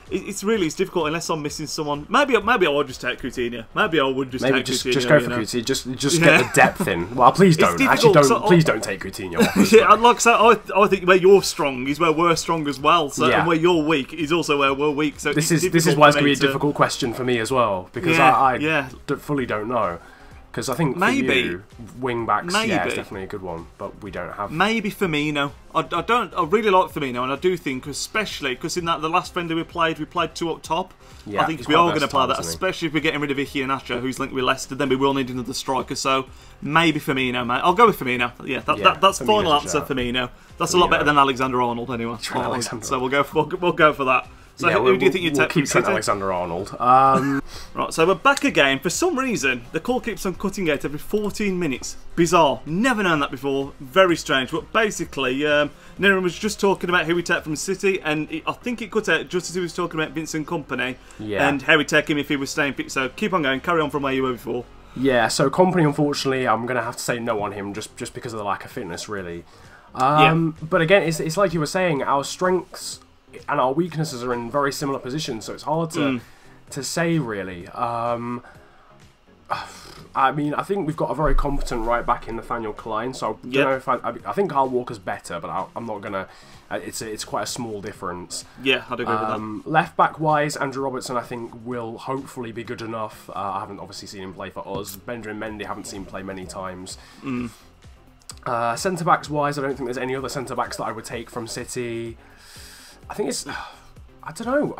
it's really difficult unless I'm missing someone. Maybe I would just take Coutinho. Maybe I would just take Coutinho. Just go for Coutinho. Just get the depth in. Well, please don't. Actually, please don't take Coutinho. Yeah, like I say, I think where you're strong is where we're strong as well. So and where you're weak is also where we're weak. So this is why it's going to be a difficult question for me as well, because I fully don't know. Because I think for you, wing backs, it's definitely a good one, but we don't have. Maybe Firmino. I really like Firmino, and I do think, especially because in the last friendly we played 2 up top. Yeah, I think if we are going to play that, especially if we're getting rid of Icky and Asher, who's linked with Leicester, then we will need another striker. So maybe Firmino, mate. I'll go with Firmino. Yeah, that's final answer. Firmino. That's a lot better than Alexander-Arnold, anyway. So we'll go for that. So who do you think you'd take? Keep Trent Alexander-Arnold. Right, so we're back again. For some reason, the call keeps on cutting out every 14 minutes. Bizarre. Never known that before. Very strange. But basically, Niran was just talking about who we take from City, and I think it cut out just as he was talking about Vincent Kompany and how we take him if he was staying fit. So keep on going. Carry on from where you were before. Yeah, so Kompany, unfortunately, I'm going to have to say no on him just because of the lack of fitness, really. But again, it's like you were saying, our strengths and our weaknesses are in very similar positions, so it's hard to say, really. I mean, I think we've got a very competent right back in Nathaniel Klein, so I don't know if I think Kyle Walker's better, but I'm not gonna. It's quite a small difference. Yeah, I'd agree with that. Left back wise, Andrew Robertson I think will hopefully be good enough. I haven't obviously seen him play for us. Benjamin Mendy haven't seen him play many times. Centre backs wise, I don't think there's any other centre backs that I would take from City. I think it's. I don't know.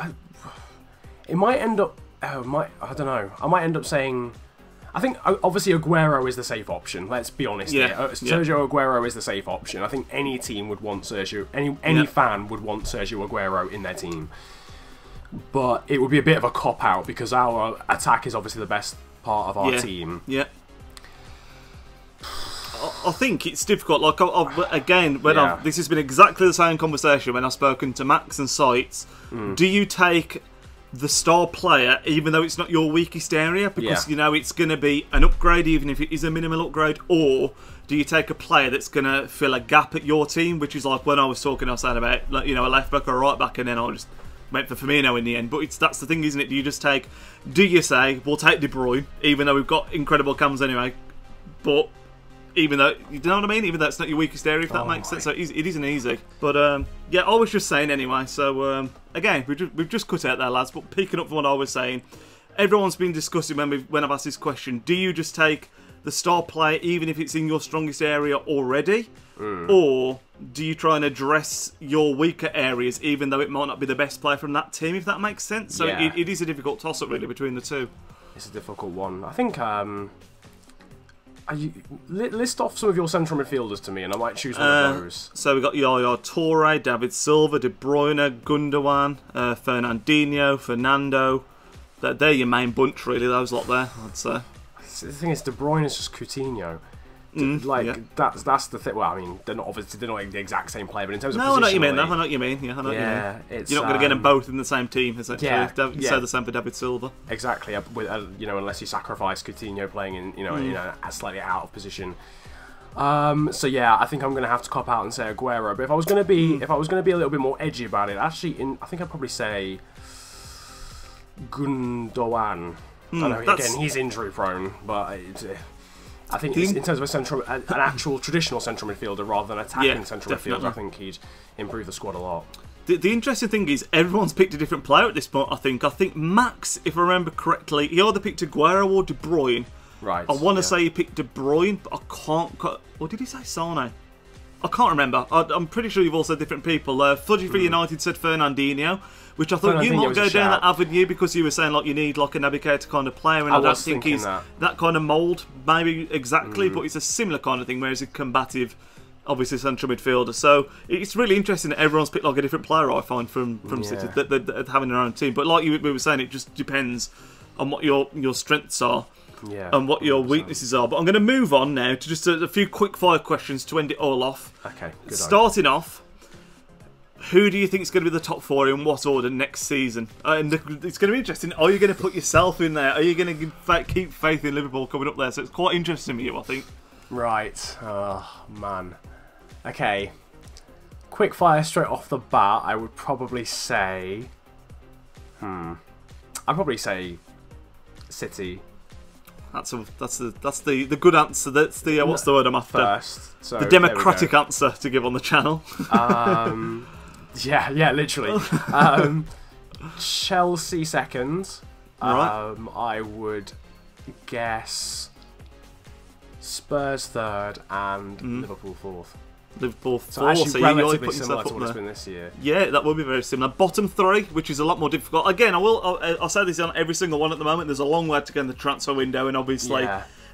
It might end up. I don't know. I might end up saying. I think obviously Aguero is the safe option. Let's be honest here. Sergio Aguero is the safe option. I think any team would want Sergio. Any fan would want Sergio Aguero in their team. But it would be a bit of a cop out because our attack is obviously the best part of our team. Yeah. I think it's difficult. Like again, this has been exactly the same conversation when I've spoken to Max and Sites. Do you take the star player even though it's not your weakest area because you know it's going to be an upgrade even if it is a minimal upgrade, or do you take a player that's going to fill a gap at your team, which is like when I was talking, I was saying about like, a left back or a right back, and then I just went for Firmino in the end. But that's the thing, isn't it? Do you say we'll take De Bruyne even though we've got incredible cams anyway, but even though, you know what I mean? Even though it's not your weakest area, if that makes sense. So it isn't easy. But, I was just saying anyway. So, again, we've just cut out there, lads. But picking up from what I was saying, everyone's been discussing when I've asked this question, do you just take the star player even if it's in your strongest area already? Or do you try and address your weaker areas even though it might not be the best player from that team, if that makes sense? So it is a difficult toss-up, really, between the two. It's a difficult one. I think... list off some of your central midfielders to me, and I might choose one of those. So we've got Yaya Toure, David Silva, De Bruyne, Gundogan, Fernandinho, Fernando. They're your main bunch, really, those lot there, I'd say. The thing is, De Bruyne is just Coutinho. That's the thing. Well, I mean, they're not the exact same player, but in terms of positionally... I know what you mean. I know what you mean. Yeah, I know what you mean. You're not going to get them both in the same team, essentially. You say the same for David Silva. Exactly. Unless you sacrifice Coutinho playing in a slightly out of position. So yeah, I think I'm going to have to cop out and say Aguero. But if I was going to be, a little bit more edgy about it, actually, I think I'd probably say Gundogan. I know, again, he's injury prone, but. I think in terms of an actual traditional central midfielder rather than attacking central midfielder, I think he'd improve the squad a lot. The interesting thing is everyone's picked a different player at this point, I think Max, if I remember correctly, he either picked Aguero or De Bruyne. Right. I want to say he picked De Bruyne, but I can't... Or did he say Sane? I can't remember. I'm pretty sure you've all said different people. Fudgy for United said Fernandinho, which I thought you might go down that avenue because you were saying like you need like a Naby Keita kind of player, and I don't think he's that kind of mould, maybe exactly, but it's a similar kind of thing, where he's a combative, obviously central midfielder. So it's really interesting that everyone's picked like a different player, I find, from City, that having their own team. But like we were saying, it just depends on what your strengths are. And what your weaknesses are. But I'm going to move on now to just a few quick fire questions to end it all off. Okay, good. Starting off, who do you think is going to be the top 4 in what order next season? And it's going to be interesting. Are you going to put yourself in there? Are you going to keep faith in Liverpool coming up there? So it's quite interesting for you, I think. Right. Oh, man. Okay. Quick fire straight off the bat, I would probably say... I'd probably say City. That's the good answer. That's the what's the word I'm after? First, so the democratic answer to give on the channel. yeah, literally. Chelsea second. Right. I would guess Spurs third and Liverpool fourth. Liverpool So 4, actually so relatively you're putting similar yourself to up what it's there. been this year. Yeah, that will be very similar. Bottom 3, which is a lot more difficult. Again, I'll say this on every single one at the moment. There's a long way to go in the transfer window, and obviously,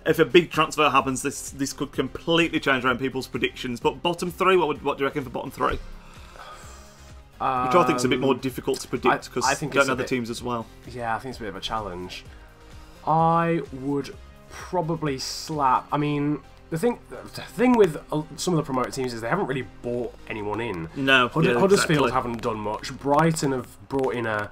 if a big transfer happens, this could completely change around people's predictions. But bottom 3, what do you reckon for bottom 3? Which I think is a bit more difficult to predict because you don't know the teams as well. Yeah, I think it's a bit of a challenge. I would probably slap... I mean... The thing with some of the promoted teams is they haven't really bought anyone in. No, Huddersfield haven't done much. Brighton have brought in a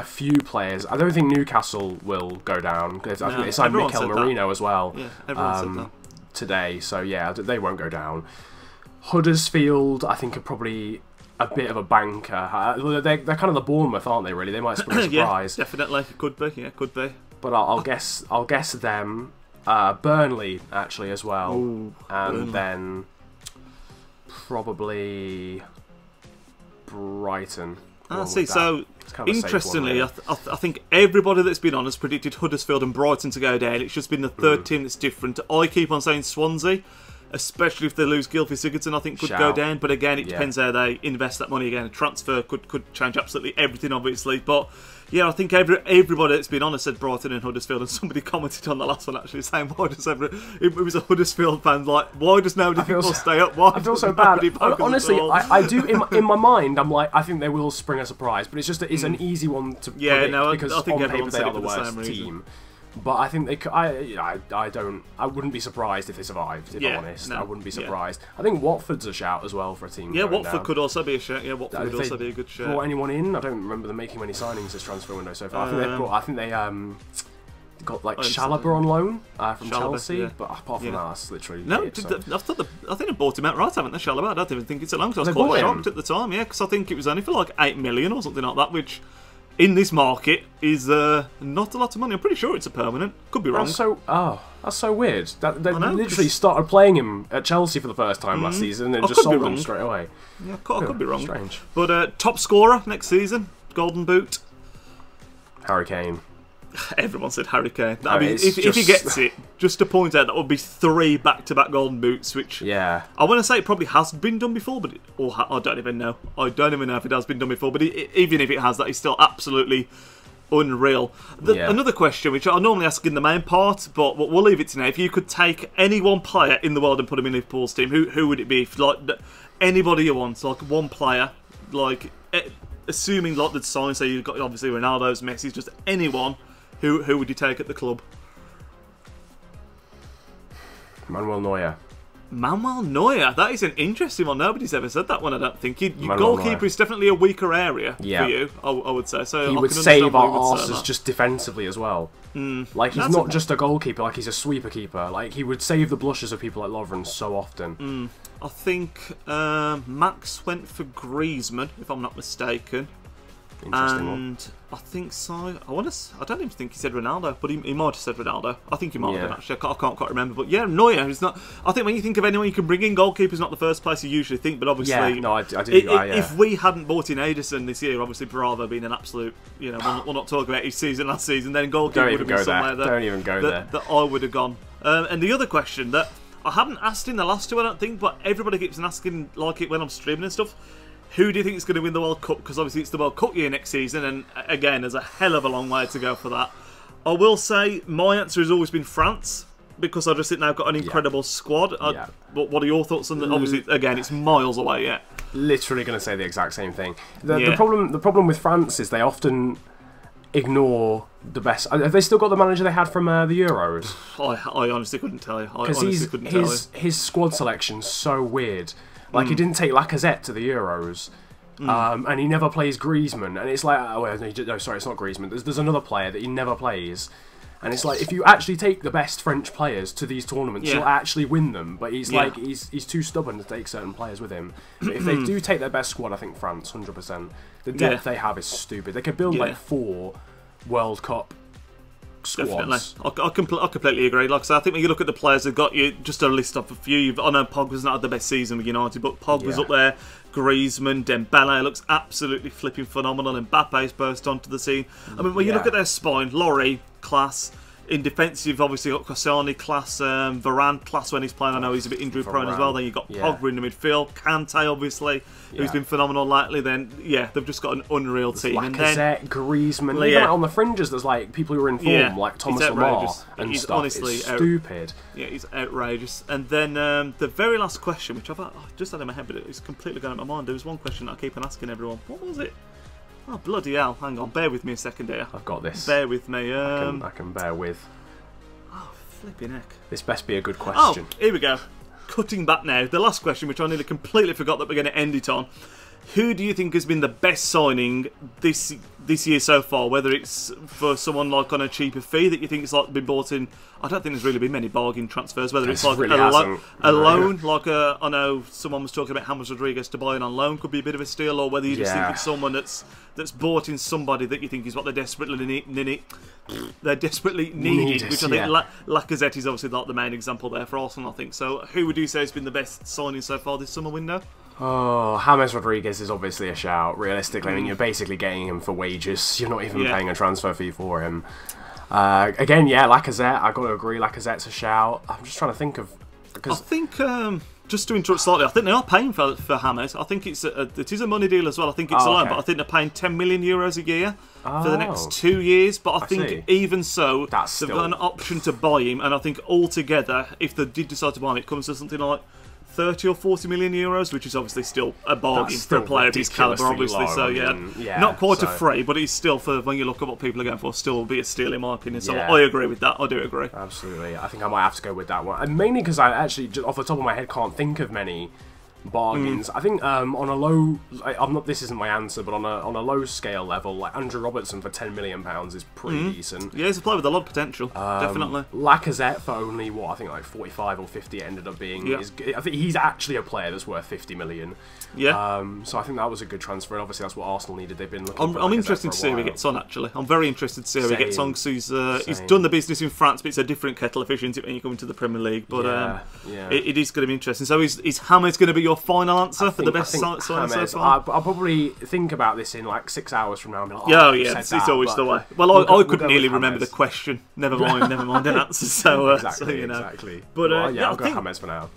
few players. I don't think Newcastle will go down. I think they signed Mikel Merino as well. Yeah, everyone said that today. So yeah, they won't go down. Huddersfield, I think, are probably a bit of a banker. They're kind of the Bournemouth, aren't they? Really, they might spring a surprise. Yeah, definitely, could be. Yeah, could be. But I'll guess them. Burnley, actually, as well. Ooh, and Burnley. Then probably Brighton. See, so interestingly, I think everybody that's been on has predicted Huddersfield and Brighton to go down. It's just been the third team that's different. I keep on saying Swansea, especially if they lose Gylfi Sigurdsson, I think could go down. But again, it depends how they invest that money again. A transfer could change absolutely everything, obviously. But yeah, I think everybody that's been on has said Brighton and Huddersfield, and somebody commented on the last one actually saying, why does it was a Huddersfield fan, like, why does nobody people stay up? Why I feel so bad. Honestly, I do, in my mind, I'm like, I think they will spring a surprise, but it's just that it's an easy one to predict because I think on paper they are the the worst team. But I think they could, I wouldn't be surprised if they survived, if I'm honest. I wouldn't be surprised. I think Watford's a shout as well for a team. Yeah, Watford could also be a shout. Yeah, Watford would also be a good shout. Brought anyone in? I don't remember them making many signings this transfer window so far. I think they got like Chalobah on loan from Chelsea, but apart from that, that's literally I think they bought him outright, haven't they, Chalobah? I don't even think it's a long time. I was quite shocked at the time, because I think it was only for like 8 million or something like that, which in this market is not a lot of money. I'm pretty sure it's a permanent. Could be wrong. That's so weird. They literally started playing him at Chelsea for the first time last season and just sold him straight away. Yeah, I could be wrong. Strange. But top scorer next season, Golden Boot. Harry Kane. Everyone said Harry Kane. I mean, if he gets it, just to point out, that would be 3 back-to-back Golden Boots, which I want to say it probably has been done before, but I don't even know. I don't even know if it has been done before, but even if it has, that is still absolutely unreal. Another question, which I normally ask in the main part, but we'll leave it to now. If you could take any one player in the world and put him in Liverpool's team, who would it be? If, like, anybody you want, like one player, like assuming like the sign, so you've got obviously Ronaldo's, Messi's, just anyone. Who would you take at the club? Manuel Neuer. Manuel Neuer. That is an interesting one. Nobody's ever said that one, I don't think. Your goalkeeper is definitely a weaker area for you, I would say. So he would save our arses just defensively as well. Like, he's not just a goalkeeper, like, he's a sweeper keeper. Like, he would save the blushes of people like Lovren so often. I think Max went for Griezmann, if I'm not mistaken. And I think so. I don't even think he said Ronaldo, but he might have said Ronaldo. I think he might have done, actually. I can't quite remember. But yeah, Neuer is not. I think when you think of anyone you can bring in, goalkeeper's not the first place you usually think. But obviously, I do. If we hadn't bought in Ederson this year, obviously Bravo being an absolute, we're not talking about his season last season. Then goalkeeper would have been somewhere Don't even go there. That I would have gone. And the other question that I haven't asked in the last two, I don't think, but everybody keeps asking, like it when I'm streaming and stuff. Who do you think is going to win the World Cup? Because obviously it's the World Cup year next season, and again, there's a hell of a long way to go for that. I will say my answer has always been France, because I just think they've got an incredible squad. But what are your thoughts on that? Obviously, again, it's miles away yet. Literally going to say the exact same thing. The problem with France is they often ignore the best. Have they still got the manager they had from the Euros? I honestly couldn't tell you. His squad selection's so weird. Like, he didn't take Lacazette to the Euros. And he never plays Griezmann. And it's like, no, sorry, it's not Griezmann. There's another player that he never plays. And it's like, if you actually take the best French players to these tournaments, you'll actually win them. But he's like, he's too stubborn to take certain players with him. But if they do take their best squad, I think France, 100%. The depth they have is stupid. They could build like 4 World Cup squads. Definitely. I completely agree. Like I said, I think when you look at the players they've got, you just a list off a few. I know Pogba's not had the best season with United, but Pogba's up there. Griezmann, Dembele looks absolutely flipping phenomenal, and Mbappe's burst onto the scene. I mean, when you look at their spine, Laurie, class. In defence, you've obviously got Koscielny, class, Varane, class when he's playing. I know he's a bit injury prone as well. Then you've got Pogba in the midfield, Kante, obviously, who's been phenomenal lately. Then, they've just got an unreal team. Lacazette, Griezmann, even on the fringes, there's like people who are in form, like Thomas Lemar and he's stuff. Honestly, it's stupid. Yeah, he's outrageous. And then the very last question, which I've just had in my head, but it's completely gone out of my mind. There was one question that I keep on asking everyone. What was it? Oh, bloody hell. Hang on, bear with me a second here. I've got this. Bear with me. I can bear with. Oh, flipping heck. This best be a good question. Oh, here we go. Cutting back now. The last question, which I nearly completely forgot that we're going to end it on. Who do you think has been the best signing this year so far? Whether it's for someone like on a cheaper fee that you think it's like been bought in. I don't think there's really been many bargain transfers. Whether it's like really a loan, like I know someone was talking about James Rodriguez to buy in on loan could be a bit of a steal, or whether you just think it's someone that's bought in somebody that you think is what they desperately need. They're desperately needed, which I think Lacazette is obviously like the main example there for Arsenal, I think. So who would you say has been the best signing so far this summer window? Oh, James Rodriguez is obviously a shout, realistically. I mean, you're basically getting him for wages. You're not even paying a transfer fee for him. Again, Lacazette, I've got to agree, Lacazette's a shout. I'm just trying to think of... I think, just to interrupt slightly, I think they are paying for James. I think it is a money deal as well. I think it's a loan, but I think they're paying €10 million a year for the next 2 years. But I think even so, they've got an option to buy him. And I think altogether, if they did decide to buy him, it comes to something like 30 or 40 million euros, which is obviously still a bargain for a player of his calibre, obviously. Low. So not quite a free, but it's still, for when you look at what people are going for, still will be a steal in my opinion. So I agree with that. I do agree. Absolutely. I think I might have to go with that one, and mainly because I actually, just off the top of my head, can't think of many bargains. I think on a low, this isn't my answer, but on a low scale level, like Andrew Robertson for £10 million is pretty decent. Yeah, he's a player with a lot of potential, definitely. Lacazette for only I think like 45 or 50 it ended up being. I think he's actually a player that's worth 50 million. Yeah. So I think that was a good transfer. And obviously, that's what Arsenal needed. They've been looking. I'm interested to see how he gets on. Actually, I'm very interested to see how he gets on, because he's done the business in France, but it's a different kettle of fish, isn't it, when you come into the Premier League? But it is going to be interesting. So is James going to be your final answer for the best signing so far? I'll probably think about this in like 6 hours from now. And be like, it's always the way. Well, I couldn't nearly remember the question. Never mind an answer. So exactly. But I'll go James for now.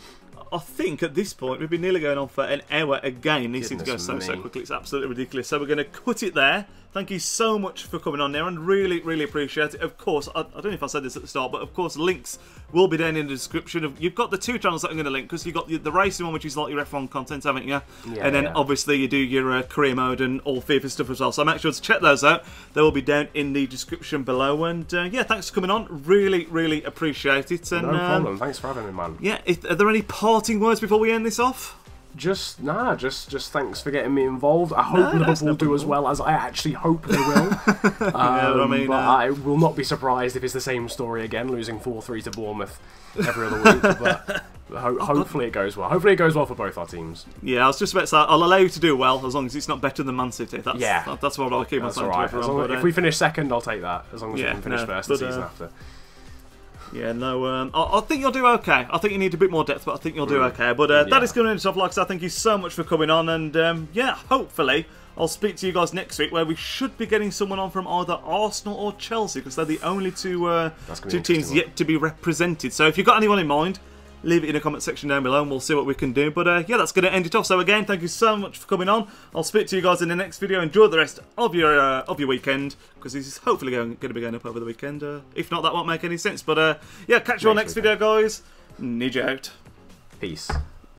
I think at this point we've been nearly going on for an hour again. These things go so quickly, it's absolutely ridiculous. So we're going to cut it there. Thank you so much for coming on, Niran. Really, really appreciate it. Of course, I don't know if I said this at the start, but of course, links will be down in the description. You've got the 2 channels that I'm going to link, because you've got the racing one, which is like your F1 content, haven't you? And then obviously you do your career mode and all FIFA stuff as well. So make sure to check those out. They will be down in the description below. And thanks for coming on. Really, really appreciate it. And, no problem. Thanks for having me, man. Yeah, are there any parting words before we end this off? Just thanks for getting me involved. I hope Liverpool do as well as I actually hope they will. But I will not be surprised if it's the same story again, losing 4-3 to Bournemouth every other week. But hopefully it goes well. Hopefully it goes well for both our teams. Yeah, I was just about to say, I'll allow you to do well as long as it's not better than Man City. That's what I'll keep on saying to everyone. If we finish second, I'll take that. As long as we can finish first the season after. Yeah, no, I think you'll do okay. I think you need a bit more depth, but I think you'll do okay. But that is going to end it off. Like I said, thank you so much for coming on. And hopefully I'll speak to you guys next week, where we should be getting someone on from either Arsenal or Chelsea, because they're the only two teams yet to be represented. So if you've got anyone in mind, leave it in the comment section down below and we'll see what we can do. But yeah, that's going to end it off. So again, thank you so much for coming on. I'll speak to you guys in the next video. Enjoy the rest of your weekend, because this is hopefully going to be going up over the weekend. If not, that won't make any sense. But yeah, catch you on next video, guys. Nidge out. Peace.